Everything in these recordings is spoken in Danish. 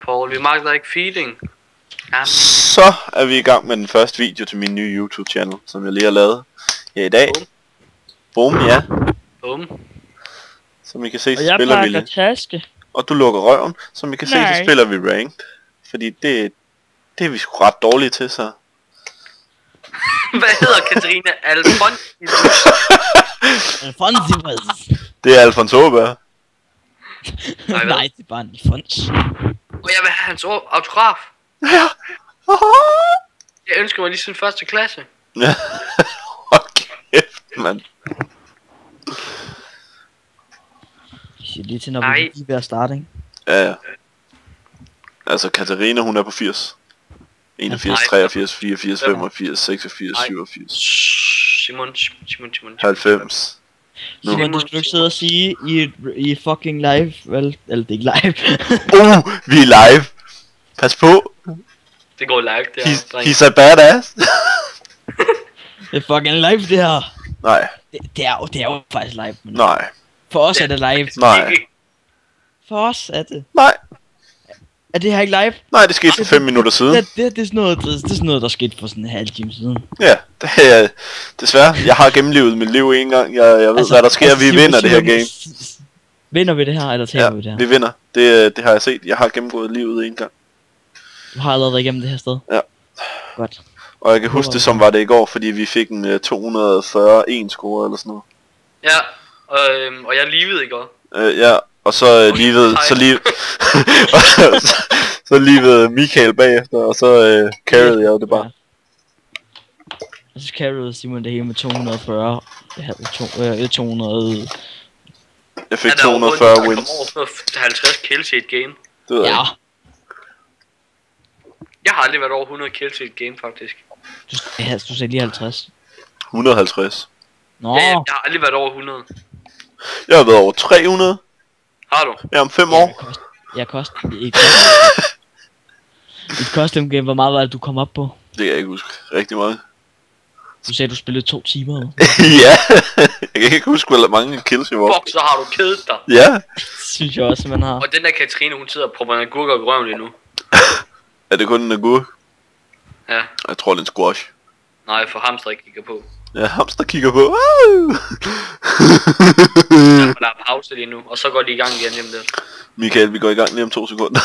Paul, vi magter ikke feeding. Jamen. Så er vi i gang med den første video til min nye YouTube-channel, som jeg lige har lavet her i dag. Boom, ja. Boom. Som I kan se, så og spiller vi lidt. Taske. Og du lukker røven. Som I kan se, så spiller vi ranked. Fordi det er vi sgu ret dårlige til, så... Hvad hedder Katarina? Alfonsibus. Det er Alfonsobær. Nej, det er bare en Alfons. Og jeg vil have hans autograf. Ja. Jeg ønsker mig lige sin første klasse. Ja. Okay, mand. Jeg siger lige til, når vi er ved at starte, ikke? Ja. Altså, Katarina, hun er på 80. 81, 83, 84, 85, 86, 87. Simon. 90. Simon, det skal du ikke sidde og sige i fucking live, vel? Eller det er ikke live. Vi er live. Pas på. Det går live, det her. He's a badass. Det er fucking live, det her. Nej. Det er jo faktisk live. Men nej. For os er det live. Nej. For os er det. Nej. Er det her ikke live? Nej, det skete for 5 minutter siden. Det er sådan noget, der skete for sådan en halv time siden. Ja, det er desværre. Jeg har gennemlevet mit liv en gang. Jeg ved, altså, hvad der sker. Vi vinder det her game. Vinder vi det her, eller taber vi det her? Vi vinder. Det har jeg set. Jeg har gennemgået livet en gang. Du har allerede været igennem det her sted? Ja. Godt. Og jeg kan huske det, som var det i går, fordi vi fik en 241 score eller sådan noget. Ja, og jeg livede i går. Ja, og så så livede Michael bagefter, og så carried jeg det bare. Og så carried Simon det hele med 240. Jeg havde 200... Jeg fik 240 wins. Over 50 kills i et game. Det ved jeg ikke. Jeg har aldrig været over 100 kills i et game, faktisk. Du sagde lige 50. 150. Nå. Ja, jeg har aldrig været over 100. Jeg har været over 300. Har du? Ja, om 5 år. Jeg koster i et custom game, hvor meget var det, du kom op på? Det kan jeg ikke huske. Rigtig meget. Du sagde, du spillede 2 timer. Ja. Jeg kan ikke huske, hvor mange kills jeg var. Fuck, så har du kedet dig. Ja. Synes jeg også, man har. Og den der Katrine, hun sidder og propper en agurk op i røven lige nu. Er det kun en agurk? Ja. Jeg tror, det er en squash. Nej, for hamster ikke kigger på. Ja, hamster kigger på. Der er pause lige nu, og så går de i gang igen hjemme der. Michael, vi går i gang lige om 2 sekunder.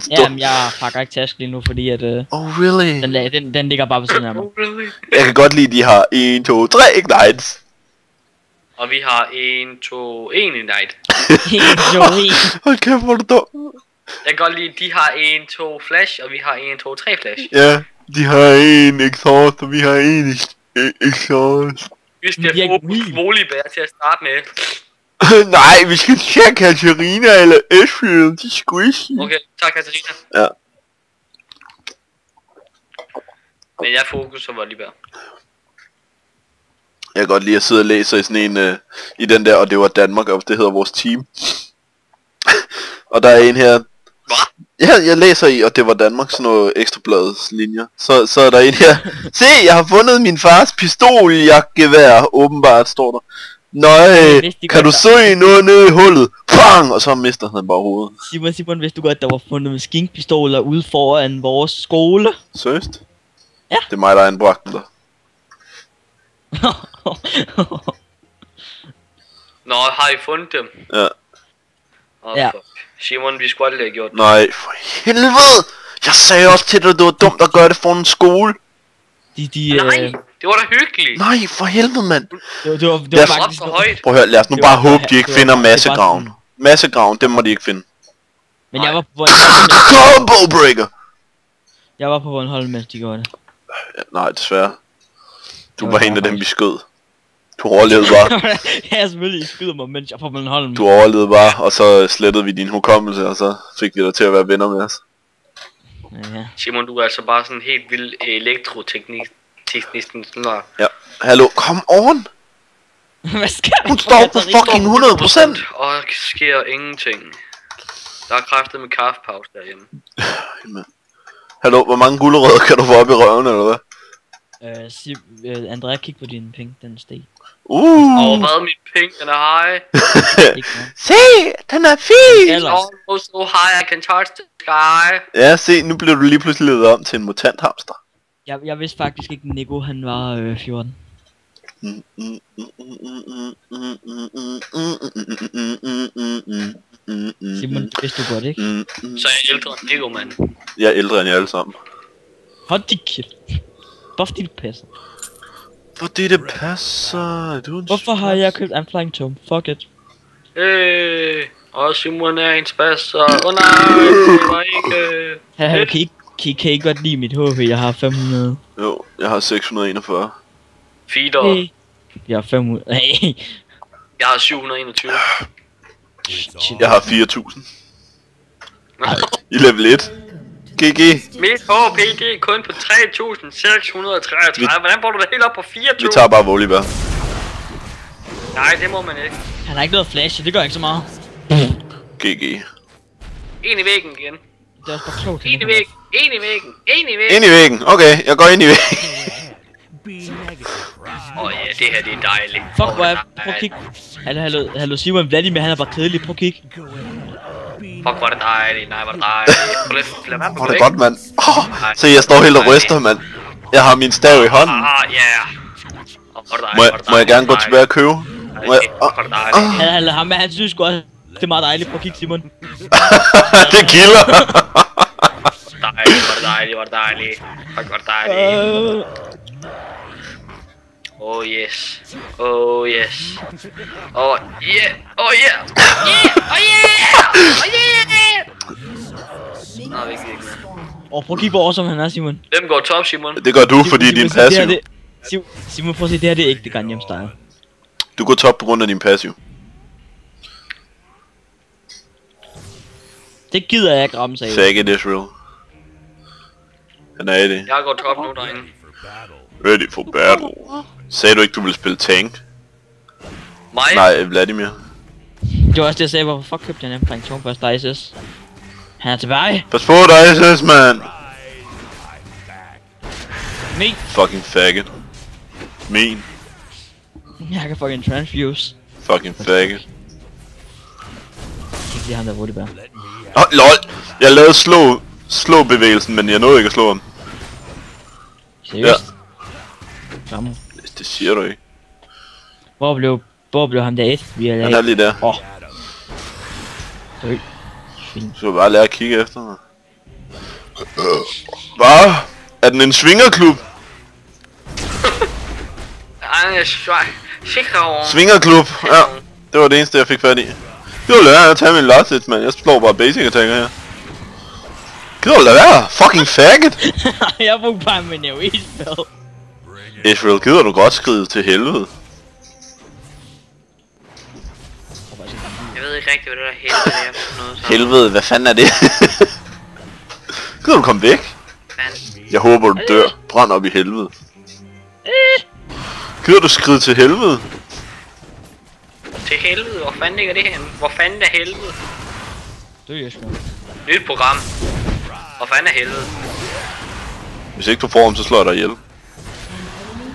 Jamen, jeg pakker ikke task lige nu, fordi at... Oh, really? Den ligger bare ved siden af mig. Oh, really? Jeg kan godt lide, de har 1, 2, 3 ignites. Og vi har 1, 2, 1 ignite. 1, 2, 1. Hold kæft, hvor er du dum. Jeg kan godt lide, de har 1, 2 flash, og vi har 1, 2, 3 flash. Ja, de har 1 exhaust, og vi har 1 exhaust. Vi skal få volleybær til at starte med. Nej, vi skal tage Katarina eller Esfield, de er squishy. Okay, tak Katarina. Ja. Men jeg fokuser volleybær. Jeg kan godt lide at sidde og læse i sådan en, i den der, og det var Danmark, og det hedder vores team. Og der er en her. Hvad? Ja, jeg læser i, og det var Danmark, sådan noget ekstrabladets linjer. Så er der en her. Se, jeg har fundet min fars pistoljagtgevær, åbenbart, står der. Nøj, kan du se noget nede i hullet? Pang! Og så mister han bare hovedet. Simon, vidste du godt, der var fundet maskinpistoler ude foran vores skole? Seriøst? Ja. Det er mig, der anbragte dem der. Nå, har I fundet dem? Ja. Ja. Simon, vi skulle aldrig have gjort det. Nej, for helvede! Jeg sagde også til dig, det var dumt at gøre det foran en skole. Nej, det var da hyggeligt. Nej, for helvede, mand. Det var faktisk for højt. Prøv at høre, lad os nu bare håbe, de ikke finder massegraven. Massegraven, dem må de ikke finde. Men jeg var på Combo breaker! Jeg var på Bornholm, mens de gjorde det. Ja, nej, desværre. Du var en af dem, vi skød. Du overlevede bare. Ja, selvfølgelig, I skyder mig, mens jeg er på Bornholm. Du overlevede bare, og så slettede vi din hukommelse, og så fik vi dig til at være venner med os. Ja. Simon, du er altså bare sådan helt vild elektroteknisk. Ja. Hallo, come on! Hvad skal Hun står på fucking 100%! Og der sker ingenting. Der er kræftet med kaffepause derhjemme. Hallo, hvor mange gulerødder kan du få op i røven, eller hvad? Andrea, kig på dine penge, den steg. Hvad min penge, den er high. Se, den er fin! Almost so high, I can touch the sky. Ja, se, nu bliver du lige pludselig ledet om til en mutanthamster. Jeg vidste faktisk ikke, Nico, han var 14. Simon, vidste du godt, ikke? Så er jeg ældre end Nico, mand. Jeg er ældre end jer alle sammen. Hold dit kæft. Hvorfor det passer? Fordi det passer. Hvorfor har jeg købt en flying tom? Fuck it. Og Simon er en spasser. Nej, det var ikke... Kan I godt lide mit HP? Jeg har 500. Jo, jeg har 641. Feeder. Hey. Jeg har 500. Hey. Jeg har 721. Jeg har 4000. I level 1. GG. Mit HP er kun på 3633. Hvordan får du det helt op på 4000? Vi tager bare volleyball. Nej, det må man ikke. Han har ikke noget flash, så det gør ikke så meget. GG. En i væggen igen. Det er også bare klogt. En i væggen. En i væggen. En i væggen. Ind i væggen. Okay, jeg går ind i væggen. Ja, det her det er dejligt. Fuck, hvor er... Prøv at kigge. Hallo Simon, Vladimir, han er bare kedelig. Prøv at kigge. Fuck, hvor er det dejligt. Nej, hvor er det dejligt. Lad være med Det er godt, mand. Se, jeg står helt og ryster, mand. Jeg har min stav i hånden. Må jeg gerne gå tilbage og købe? Hallo, ham han synes godt, det er meget dejligt. Prøv at kigge, Simon. Det kilder. Dejligt, hvor er det dejligt, hvor er det dejligt. Fuck, hvor er det dejligt. Oh yes. Oh yes. Oh yeah. Oh yeah. Oh yeah. Oh yeah. Nå, vi kan ikke mere. Prøv at kigge, hvor awesome han er, Simon. Hvem går top, Simon? Det gør du, fordi din passiv. Simon, prøv at se, det her det er ikke det Gangnam Style. Du går top på grund af din passiv. Det gider jeg ikke ramme sig af. Fag it Israel. Han er i det. Jeg går top nu derinde. Ready for battle. Sagde du ikke, du ville spille tank? Mig? Nej, Vladimir. Det var også det, jeg sagde, hvorfor fuck købte jeg nemt Tom først, der ISS. Han er tilbage. Pas på dig, ISS, man. Min. Fucking faggot. Min. Jeg kan fucking transfuse. Fucking faggot. Jeg kan ikke lide ham der volleybær. LOL. Jeg lavede slå bevægelsen, men jeg nåede ikke at slå ham. Seriøst? Klammer. Det siger du ikke. Hvor blev ham der et? Han er lige der. Fint. Så bare lære at kigge efter mig. Hvad? Er den en svingerklub? Svingerklub, ja. Det var det eneste jeg fik fat i. Gider du lade være at tage min losset, man. Jeg slår bare basic attacker her. Gider du lade være? Fucking faggot! Jeg brugte bare min AoE-spil. Israel, gider du godt skride til helvede? Jeg ved ikke rigtig, hvad det der helvede er for noget. Så. Helvede, hvad fanden er det? Gider du komme væk? Jeg håber du dør. Brænd op i helvede. Gider du skride til helvede? Til helvede? Hvor fanden ligger det her? Hvor fanden er helvede? Det er jo små. Nyt program. Hvor fanden er helvede? Hvis ikke du får ham, så slår jeg dig ihjel.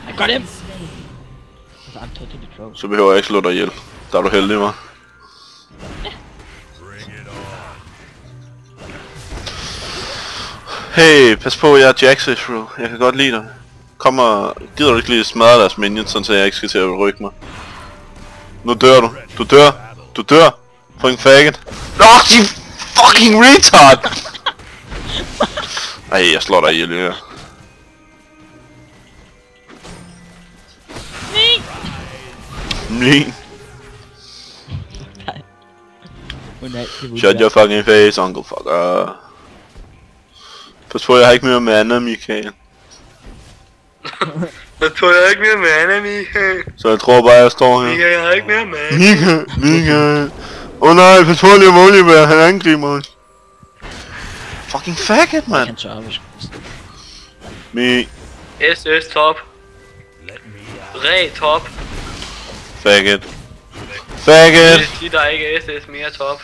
I got him! Så behøver jeg ikke slå dig ihjel. Der er du heldig, hva'? Hey, pas på, jeg er Jax, Israel. Jeg kan godt lide dig. Kom og... Gider du ikke lige smadre deres minions, sådan så jeg ikke skal til at rykke mig? Nu dør du. Du dør. Du dør. Fucking faggot. Din fucking retard! Ej, jeg slår dig ihjel, ja. Min. Shut your fucking face, uncle fucker. Pas på, jeg har ikke mere mana, Michael. Jeg tror jeg ikke mere mana, Michael. Så jeg tror bare, jeg står her. Michael, jeg har ikke mere mana. Michael. Åh nej, pas på lige om Oliver, han angriber os. Fucking faggot, man. Han tør, hvis Mi. SS top. Re top. Faggot. Faggot. Det siger der ikke SS mere top.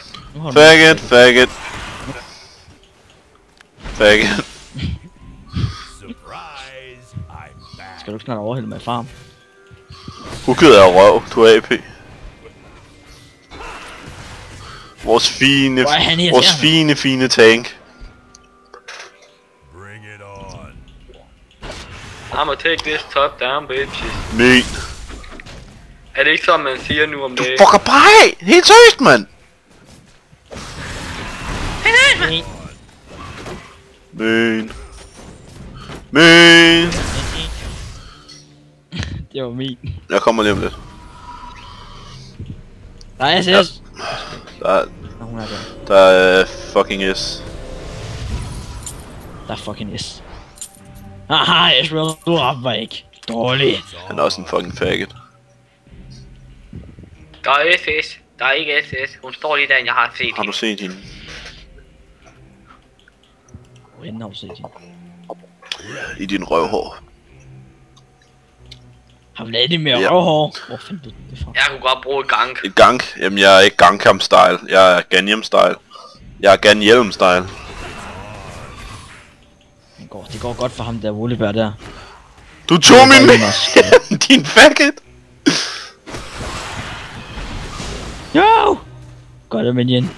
Faggot, faggot. Faggot. skal du ikke snart overhælde mig i farm. Hugget er røv, du er AP. Vores fine tank. I'ma take this top down, bitches. Nej. Er det ikke sådan, man siger nu om Du det? fucker bare af! Helt seriøst, mand! Men. Det var min. Jeg kommer lige om lidt. Der er SS. Ja. Nå, hun er der. Der er fucking S. Der er fucking S. Haha, Israel, du rammer ikke. Dårlig. Han er også en fucking faggot. Der er SS. Der er ikke SS. Hun står lige der, jeg har set Har du set hende? Hvor har du set hende? I din røvhår. Har vi lavet det med røvhår? Hvor fandt du det fra? Jeg kunne godt bruge et gank. Et gank? Jamen jeg er ikke Gangnam style. Jeg er Gangnam style. Jeg er Gangnam style. Det går godt for ham der Wollebær der. Du tog min din faggot! Jo! Godt det, minion.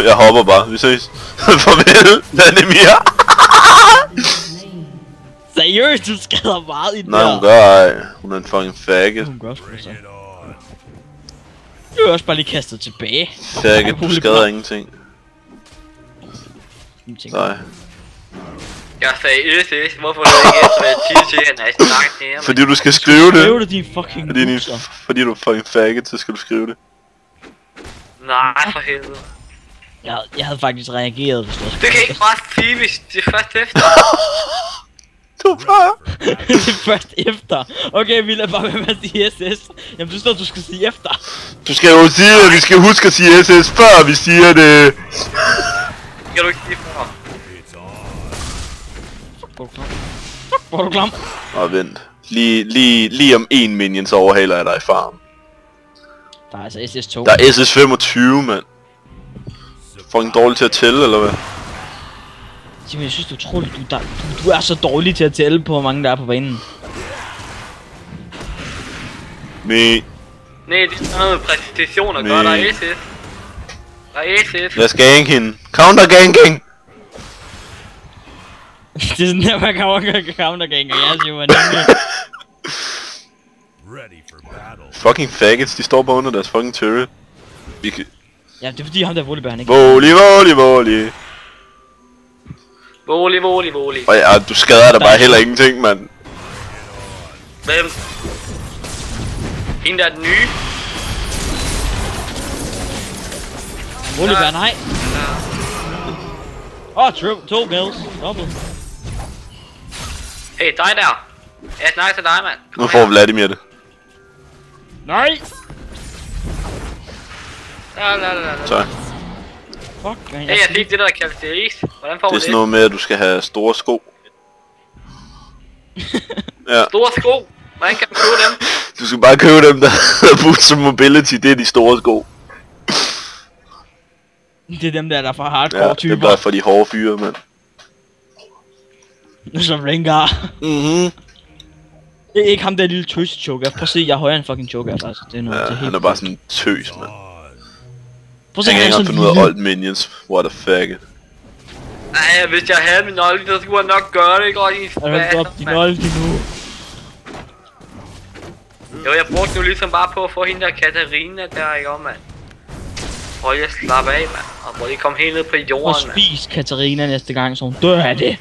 Jeg hopper bare. Vi ses. Farvel, Vladimir. Seriøst, du skader meget i den Nej, hun gør ej. Hun er en fucking faggot. Hun gør sgu så. Du er også bare lige kastet tilbage. Faggot, du skader ingenting. Nej. Jeg sagde SS. Hvorfor er du ikke efter 10 til, når jeg snakker til jer? Fordi du skal skrive det. Skriv det, din fucking loser. Fordi du er fucking faggot, så skal du skrive det. Nej, for helvede. Jeg havde faktisk reageret, hvis du havde. Det kan ikke bare sige, hvis det er først efter. Du plejer. Det er først efter. Okay, vi lader bare med at sige SS. Jamen, du står, du skal sige efter. Du skal jo sige, at vi skal huske at sige SS, før vi siger det. Kan du ikke sige før? Hvor er du klam? Vent. Lige om en minion, så overhaler jeg dig i farm. Der er altså SS2. Der er SS25, mand. Fucking dårlig til at tælle, eller hvad? Simon, jeg synes, du tror, du er så dårlig til at tælle på, hvor mange der er på banen. Nej, det er sådan noget med præcision at gøre, der er SS. Der er SS. Jeg skal gank hende. Counter ganking! Det er sådan der, man kan countergang, og jeg siger, man Fucking faggots, de står bare under deres fucking turret. Ja, det er fordi ham der Wollebær, han ikke. Volley. Og ja, du skader der bare heller ingenting, mand. Hvem? Hende der er den nye. Wollebær, nej. To kills. Double. Hey, dig der. Jeg snakker til dig, mand. Nu får Vladimir det. Nej! Så. Fuck, man. Hey, jeg fik det der karakteris. Hvordan får Det er man sådan noget med, at du skal have store sko. Ja. Store sko? Hvordan kan man købe dem? Du skal bare købe dem, der hedder Boots of Mobility. Det er de store sko. Det er dem der er for hardcore Ja, typer. det er for de hårde fyre, mand. Som Rengar. Det er ikke ham der lille tøs choker. Prøv at se, jeg er højere end fucking choker, altså. Det er noget, Ja, det er helt han er bare sådan en tøs, mand. Prøv at se, Jeg han kan er ikke sådan finde ud af old minions. What the fuck. Nej, hvis jeg havde min olde, så skulle jeg nok gøre det, ikke? Og i drop din olde nu. Jo, jeg brugte nu ligesom bare på at få hende der Katarina der, ikke om, mand. Prøv lige at slappe af, mand. Og prøv lige at komme helt ned på jorden, mand. Og spis Katarina næste gang, så hun dør af det.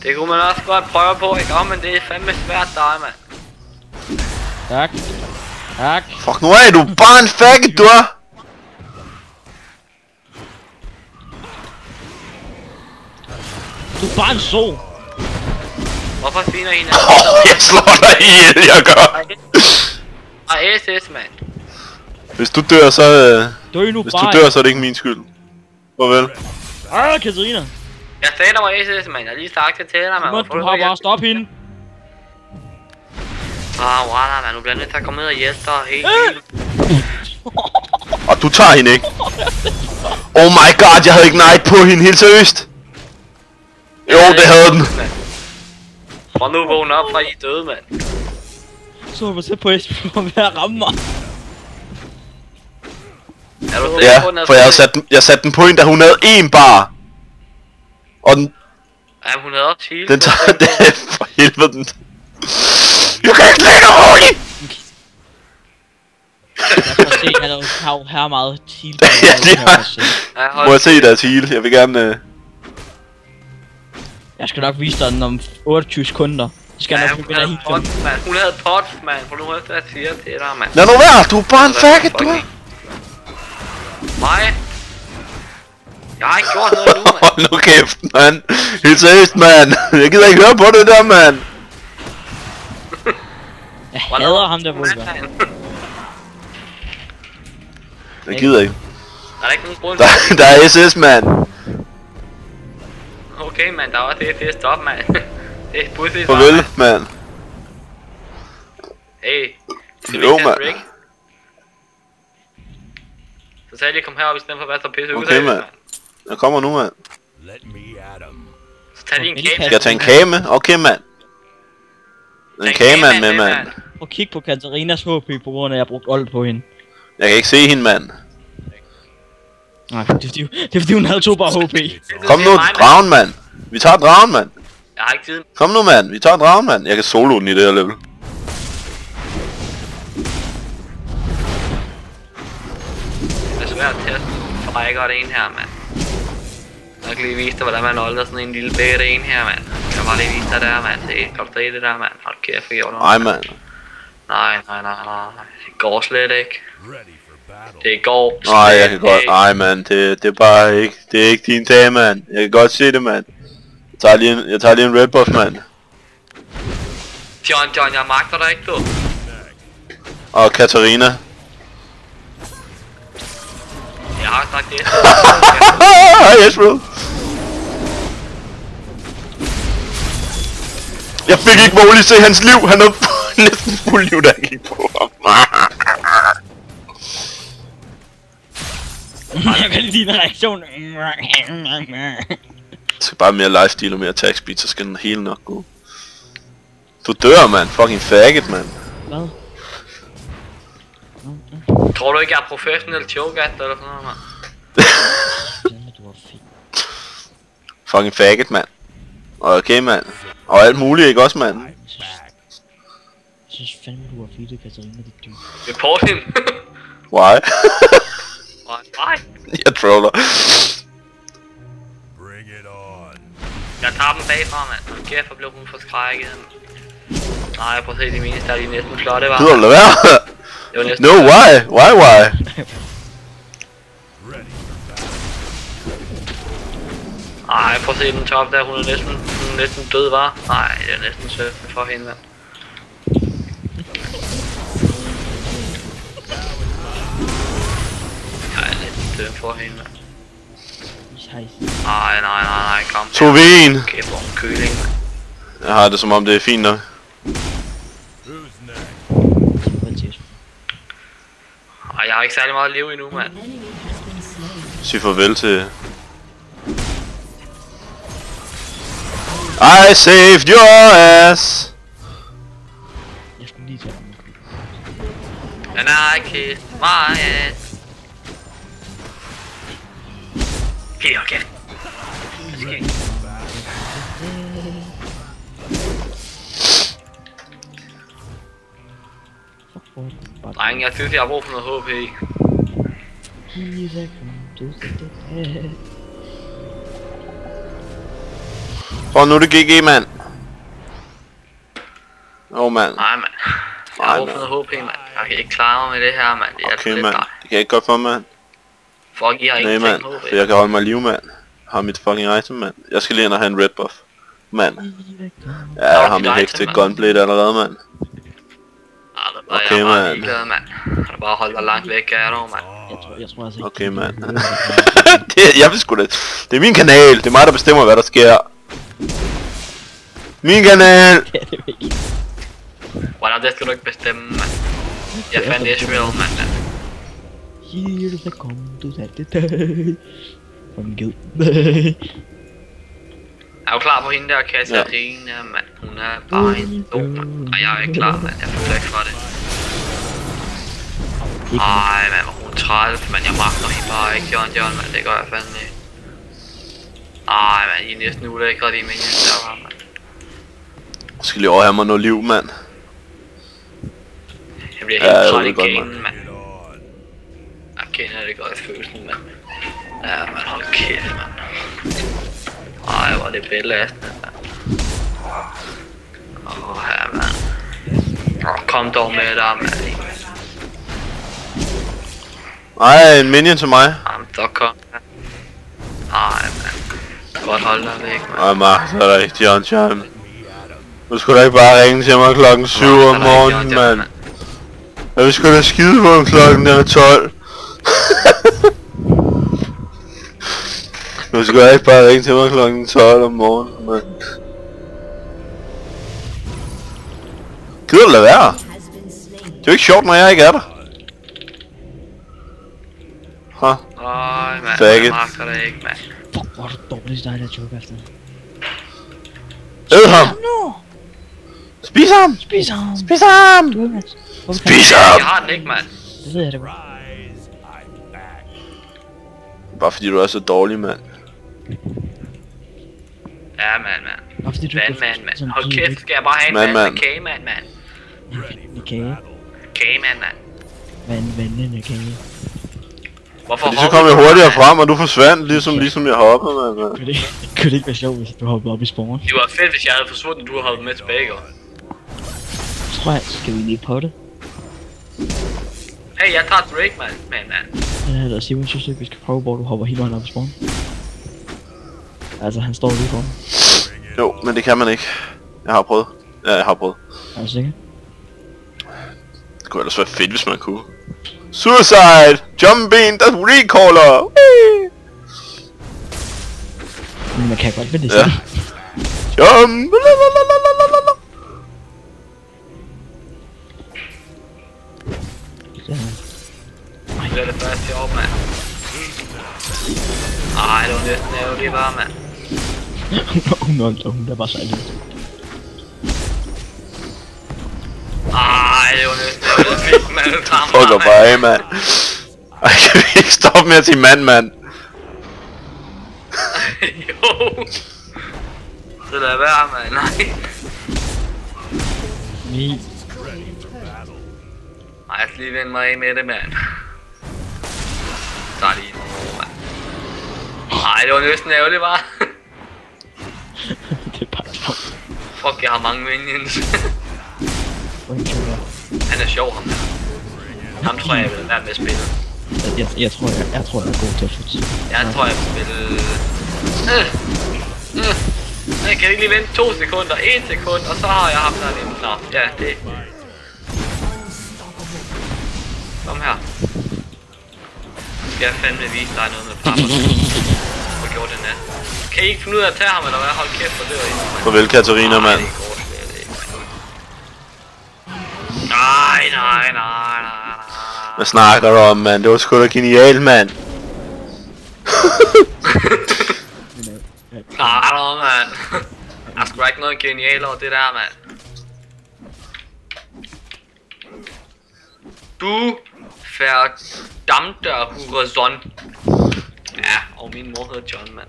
Det kunne man også godt prøve på, ikke om, men det er fandme svært dig, mand. Tak. Fuck nu af, du er bare en faggot, du er! Du er bare en sol. Hvorfor sviner hende? Jeg slår dig ihjel, jeg gør! Og SS, mand. Hvis du dør, så Hvis du dør, så er det ikke min skyld. Farvel. Katarina. Jeg sagde, der var SS, mand. Jeg har lige sagt det til dig, mand. Du har bare stoppet hende. Walla, mand. Nu bliver jeg nødt til at komme ned og hjælpe dig helt vildt. Og du tager hende ikke. Oh my god, jeg havde ikke night på hende, helt seriøst. Jo, det havde den. Og nu vågner op fra I døde, mand. Så må se på Esben om jeg rammer mig. Er du Ja, på, den for jeg satte den på en, da hun havde en bar. Og den, Ja, hun havde også heal. den tager det for helvede den. Jeg kan ikke længere roligt! Jeg kan se, han har jo her meget heal. Ja, det er. Må jeg se deres heal? Jeg vil gerne... Jeg skal nok vise dig den om 28 sekunder. Så skal jeg nok begynde at heal. Hun havde pot, mand. For nu hørte jeg siger til dig, mand. Lad nu være, du er bare en faggot, du er. Mig? Jeg har ikke gjort noget nu, mand. Hold nu kæft, mand. Helt seriøst, mand. Jeg gider ikke høre på det der, mand. Jeg hader ham der vulva. Jeg gider ikke. Der er ikke nogen grund Der er SS, mand. Okay, mand. Der var det er stop, mand. Det er pudsigt. Farvel, mand. Hey. Jo, mand. Så sagde jeg lige kom herop i stedet for at være så pisse ud. Okay, mand. Jeg kommer nu, mand. Så tag lige en kage. Skal jeg tage en kage med? Okay, mand. En kagemand med, mand. Prøv at kigge på Katarinas HP på grund af at jeg har brugt old på hende. Jeg kan ikke se hende, mand. Nej, det er fordi hun havde 2 bare HP. Kom nu, dragen, mand. Vi tager dragen, mand. Jeg har ikke tid. Kom nu, mand. Vi tager dragen, mand. Jeg kan solo den i det her level. Det er svært at teste. For jeg godt en her, mand. Jeg kan lige vise dig, hvordan man holder sådan en lille bætte en her, mand. Jeg kan bare lige vise dig der, mand. Kan du se det der, mand? Hold kæft, for gjort noget. Ej, mand. Nej. Det går slet ikke. Det går slet Nej, jeg kan godt. Ej, mand. Det er bare ikke. Det er ikke din dag, mand. Jeg kan godt se det, mand. Jeg tager lige en red buff, mand. John, jeg magter dig ikke, du. Og Katarina. Jeg har sagt det. Hej, Esbro. Jeg fik ikke muligt se hans liv. Han havde næsten fuld liv, da jeg gik på ham. Jeg kan lide din reaktion. Jeg skal bare mere lifestyle og mere attack speed, så skal den hele nok gå. Du dør, mand. Fucking faggot, mand. Hvad? Tror du ikke, jeg er professionel chogat eller sådan noget, mand? Du var fint. Fucking faggot, mand. Okay, mand. Og alt muligt, ikke også, mand? Jeg synes fandme du var fint, Katarina, det dyr. Report hende. Why? Nej. Jeg troller. Jeg tager dem bagfra, mand. Hold kæft, hvor blev hun forskrækket. Nej, prøv at se de minste, der er de næsten flotte, var. Gider du lade være? Det var næsten No, why? Ej, prøv at se den top der, hun er næsten død, var. Nej, det er næsten sødt for hende, mand. Jeg er næsten død for hende, mand. Nej, kom. Tog vi en? Okay, hvor en køling. Jeg har det som om det er fint nok. Ej, jeg har ikke særlig meget liv endnu, mand. Sig farvel til... I saved your ass! Jeg skulle lige tage den. And I kissed my ass. Helt okay. Dreng, jeg synes, jeg har brug for noget HP. Prøv nu det GG, mand. Mand. Nej, mand. Jeg har brug for noget HP, mand. Jeg kan ikke klare mig med det her, mand. Det er Okay, lidt mand. dig. Det kan jeg ikke godt for, mand. Fuck, I har Nej, ikke mand. tænkt HP. For jeg kan holde mig i live, mand. Har mit fucking item, mand. Jeg skal lige ind og have en red buff. Mand. Ja, jeg har min hekse gunblade allerede, mand. Okay, jeg er bare mand. ligeglad, mand. Kan du bare holde dig langt væk, er du, mand? Jeg tror altså ikke. Okay, mand. Jeg vil sgu da... Det er min kanal. Det er mig, der bestemmer, hvad der sker. Min kanal! Ja, det er ikke. Well, det skal du ikke bestemme, mand. Jeg fandt Israel, mand. Here they come to that day. From guilt. Er du klar på hende der, Katarina, mand? Hun er bare en dum, og jeg er ikke klar, mand. Jeg føler ikke fra det. Ej, mand, hvor hun er træt, men jeg magter hende bare ikke, John, mand. Det gør jeg fandme ikke. Ej, mand, I er næsten ulækre, de minions der var, mand. Jeg skal lige overhæve mig noget liv, mand. Jeg bliver helt træt i ganen, mand. Jeg kender det godt i følelsen, mand. Ja, man, hold kæft, mand. Ej, hvor er det belastende, mand. Ja, mand. Kom dog med der, mand. Ej, en minion til mig. Jamen, så kom. Ej, mand. Godt holde dig væk, mand. Ej, Max, så er der ikke John. Du skulle da ikke bare ringe til mig klokken 7 om morgenen, mand. Jeg vil sgu da skide på en klokken, den er 12. Du skulle da ikke bare ringe til mig klokken 12 om morgenen, mand. Gider du lade være? Det er jo ikke sjovt, når jeg ikke er der. Ej, mand, jeg magter det ikke, mand. Fuck, hvor er du dårlig, dig der joke efter. Æd ham! Spis ham! Spis ham! Spis ham! Spis ham! Jeg har den ikke, mand. Det ved jeg da godt. Bare fordi du er så dårlig, mand. Ja, mand. Bare fordi du Mand. Hold kæft, skal jeg bare have en vand med kage, mand. En kage. Kage, mand. Vandende kage. Hvorfor fordi så kom jeg hurtigere frem, og du forsvandt, ligesom jeg hoppede, mand. Kunne det ikke være sjovt, hvis du hoppede op i spawn? Det var fedt, hvis jeg havde forsvundet, og du havde hoppet med tilbage, ikke? Tror jeg, skal vi lige på det? Hey, jeg tager Drake, mand. Ja, lad os sige, synes ikke, vi skal prøve, hvor du hopper hele vejen op i spawn. Altså, han står lige foran. Jo, men det kan man ikke. Jeg har prøvet. Ja, jeg har prøvet. Er du sikker? Det kunne ellers være fedt, hvis man kunne. Suicide! Jumping! That's recaller! Whee! Men man kan godt vende det ja. Jump! Det er det første job, mand. Ej, det var næsten ærgerligt bare, mand. Hun er bare sejlet. Ej, det var næsten ærgerligt, mand. Fucker bare af, mand. Ej, kan vi ikke stoppe med at sige mand? Jo. Så lad være, mand. Nej. Ej, jeg skal lige vende mig af med det, mand. Så er lige en mand. Ej, det var næsten ærgerligt, bare. Det er bare sjovt. Fuck, jeg har mange minions. Han er sjov, ham der. Ham tror jeg vil være med at spille. Jeg tror jeg er god til at få. Jeg tror jeg vil spille... Jeg kan ikke lige vente 2 sekunder, 1 sekund, og så har jeg ham der lige. Nå, ja, det. Kom her. Skal jeg fandme vise dig noget med papper? Hvor gjorde det nat? Kan I ikke finde ud af at tage ham, eller hvad? Hold kæft, for det var I. Farvel, Katarina, mand. Nej. Hvad snakker du om, mand? Det var sgu da genialt, mand. Nej, mand. Der er sgu da ikke noget genialt over det der, mand. Du verdammter Hurensohn. Ja, og min mor hedder John, mand.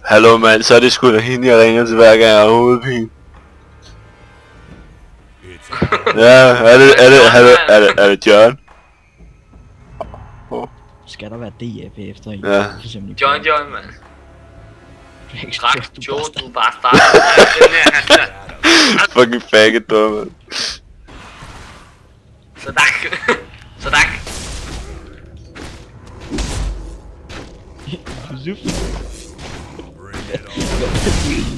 Hallo, mand, så er det sgu da hende, jeg ringer til hver gang jeg har hovedpine. Ja, er det John? Skal der være DF efter en? Ja. John, mand. Straks, Joe, du bare starter. Fucking faggot, du, mand. Sadak.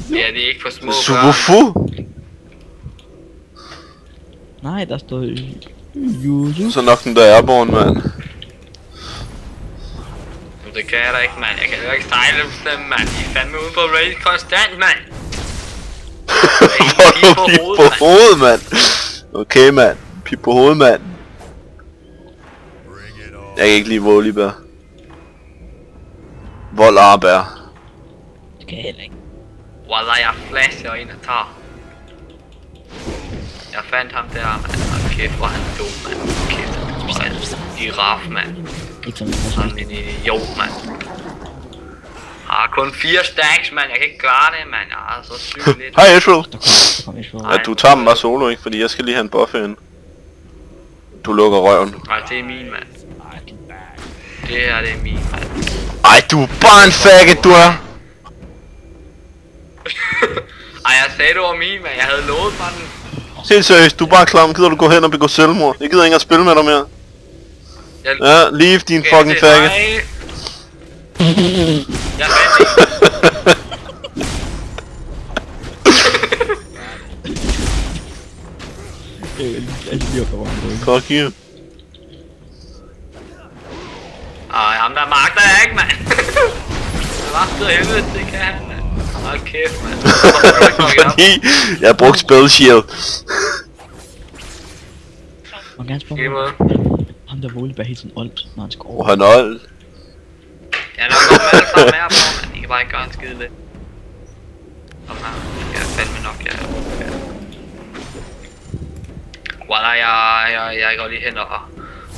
Ja, det er ikke for små børn. Superfu? Nej, der står Yuzu. Så nok den der airborne, mand. Det kan jeg da ikke, mand. Jeg kan jo ikke style dem, mand. I er fandme ude på raid konstant, mand. Pip på hovedet, mand. Okay, mand. Pip på hovedet, mand. Jeg kan ikke lide volleybær. Vold og bær. Det kan jeg heller ikke. Wallah, jeg flasher ind og tager. Jeg fandt ham der, mand. Hold kæft, hvor han dum, mand. Kæft, han er giraf, mand. Ikke sådan Sådan en idiot, mand. Har kun 4 stacks, mand. Jeg kan ikke klare det, mand. Jeg har så sygt lidt. Hej Ezreal. der kom ikke Ja, du tager dem bare solo, ikke? Fordi jeg skal lige have en buffer ind. Du lukker røven. Nej, det er min, mand. Det her, det er min, mand. Ej, du er bare en faggot, du er. Ej, jeg sagde, det var min, mand. Jeg havde lovet fra den. Helt seriøst, du er bare klam. Gider du gå hen og begå selvmord? Jeg gider ikke at spille med dig mere. Ja, leave din fucking faggot. Jeg fandt ikke. Fuck you. Ej, ham der magter jeg ikke, mand. Det var sgu helvede, det kan han, mand. Hold kæft, mand. Fordi jeg brugte spell shield. Man kan gerne spørge ham der volleybær helt sådan old, når han skal over. Han er old. Jeg er nok godt med alle sammen her på, mand. I kan bare ikke gøre en skide lidt. Kom her. Jeg er fandme nok, jeg er. Wallah, jeg går lige hen og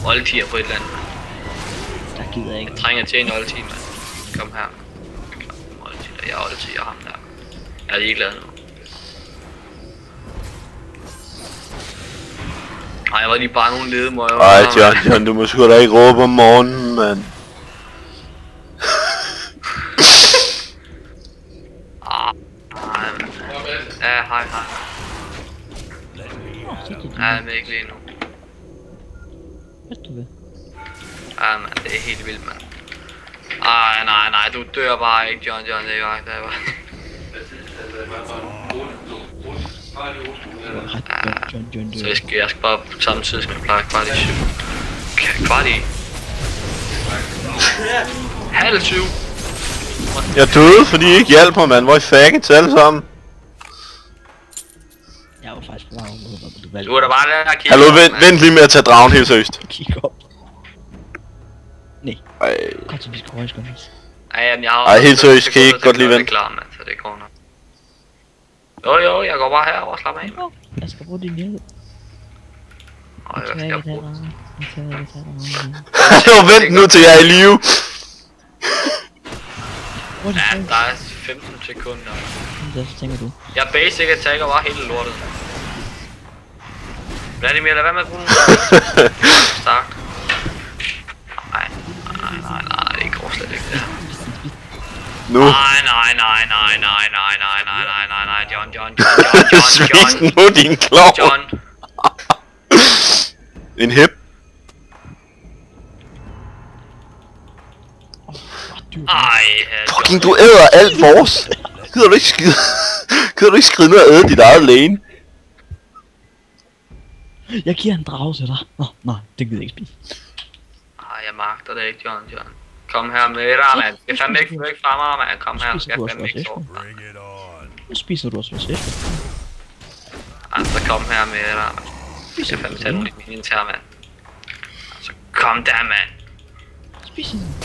oldtier på et eller andet. Der gider jeg ikke. Jeg trænger til en oldtier, mand. Kom her. Jeg er oldtier ham der. Jeg er ligeglad nu. Ej, jeg var lige bare nogle ledemøger. Ej, John, du må sgu da ikke råbe om morgenen, mand. Ja, hej. Ja, jeg er med ikke lige nu. Hvad du ved? Ja, mand, det er helt vildt, mand. Ej, nej, du dør bare ikke, John, det er ikke, John. Så jeg skal bare på samme tid, som jeg plejer, kvart i 7. Kvart i? Halv 7. Jeg døde, fordi I ikke hjalp mig, mand. Hvor I faggot alle sammen. Jeg var faktisk på vej over, hvor du valgte. Du er da bare der og kigge. Hallo, vent lige med at tage dragen helt seriøst. Kig op. Nej. Ej. Godt, så vi skal højre skønnes. Ej, helt seriøst, kan I ikke godt lige vente? Det er klar, mand, så det går nok. Jo, jeg går bare herover og slapper af. Jeg skal bruge din hjælp. Hvad skal jeg bruge? Jo, vent nu til jeg er i live. Ja, der er 15 sekunder. Hvad tænker du? Jeg basic attacker bare hele lortet. Vladimir, lad være med at bruge den. Start. Nej, det går slet ikke der. Nu. Nej, John. Spis nu din klov. John. En hip. Ej, Fucking, du æder alt vores. Gider du ikke skride ned og æde dit eget lane? Jeg giver en drage til dig. Nej, det gider jeg ikke spise. Ej, jeg magter det ikke, John. Kom her med dig, mand. Jeg fandme ikke væk fra mig, mand. Kom her, skal jeg fandme ikke sove. Nu spiser du også vores æsler. Altså, kom her med dig, mand. Jeg skal fandme tage nogle af mine her, mand. Altså, kom der, mand. Spis den.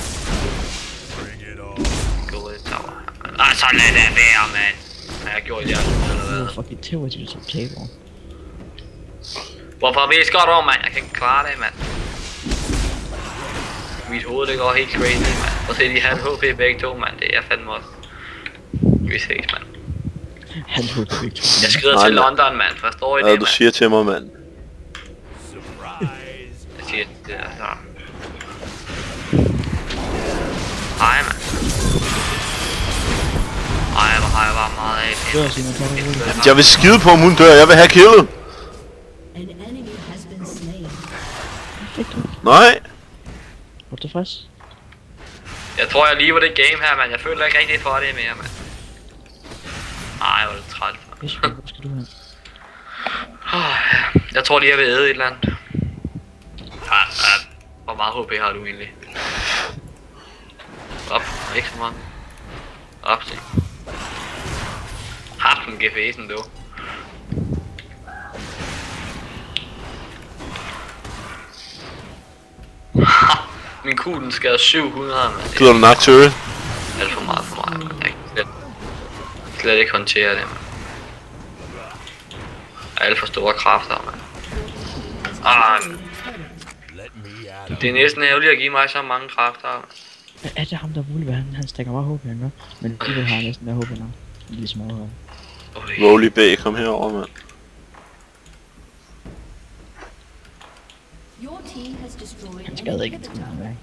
Gå ud i tower. Ej, så lad det være, mand. Har jeg gjort jer eller hvad? Det er fucking teoretisk som taber. Hvorfor visker du, mand? Jeg kan ikke klare det, mand. Mit hoved, det går helt crazy, mand. Prøv at se, de har HP begge to, mand. Det er fandme også. Vi ses, mand. Han tog det ikke. Jeg skrider til London, mand. Forstår I det, Hvad du mand? siger til mig, mand? Jeg siger det der, så. Ej, mand. Ej, hvor har jeg bare meget af. Dør, Simon, tager du det. Jeg vil skide på, om hun dør. Jeg vil have killet. Nej. Er du tilfreds? Jeg tror, jeg lige var det game her, mand. Jeg føler ikke rigtig for det mere, mand. Ej, hvor er det træt. Hvor skal du hen? Jeg tror lige, jeg vil æde et eller andet. Hvor meget HP har du egentlig? Op, ikke så meget. Op, se. Har den GPS'en, du. Min kugle den skader 700, mand. Gider du nok tøve? Alt for meget. Jeg kan slet ikke håndtere det, mand. Alt for store kræfter, mand. Det er næsten ærgerligt at give mig så mange kræfter. Er det ham der Wolve? Han stikker bare håb, han gør. Men de vil have næsten der håb, han har. En lille små. Rolly B, kom herover, mand. Han skader ikke til ham, ikke?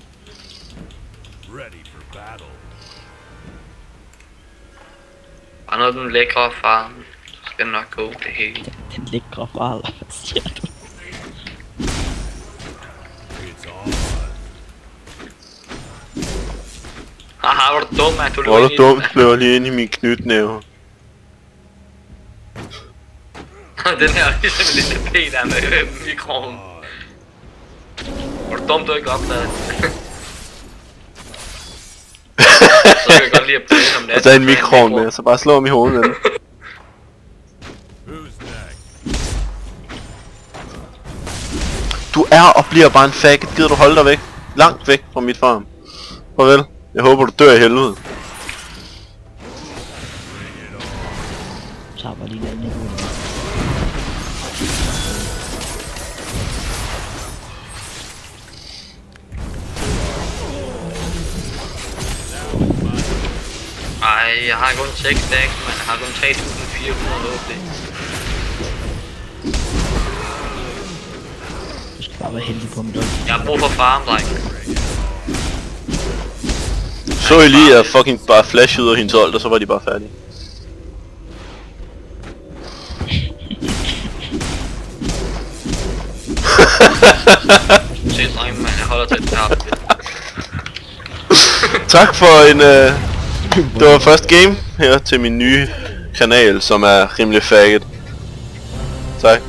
Bare noget den lækre far. Så skal nok gå det hele. Den lækre far, eller hvad siger du? Haha, hvor er du dum, mand. Hvor er du dum, løber lige ind i min knytnæve. Den her er ligesom en lille P der med mikroen. Hvor er du dum, du ikke opdaget. Så kan jeg godt lide at plage om natten. Og der er en mikroen med, så bare slå ham i hovedet med den. Du er og bliver bare en faggot. Gider du holde dig væk? Langt væk fra mit farm. Farvel. Jeg håber du dør i helvede. Så var lige den niveau. Ej, jeg har kun 6 stacks, man. Jeg har kun 3400 HP. Du skal bare være heldig på mit øje. Jeg har brug for farm, dreng. Så I lige at fucking bare flash ud af hendes hold, og så var de bare færdige. Se, dreng, man. Jeg holder til det her. Tak for en det var første game her til min nye kanal, som er rimelig faggot. Tak.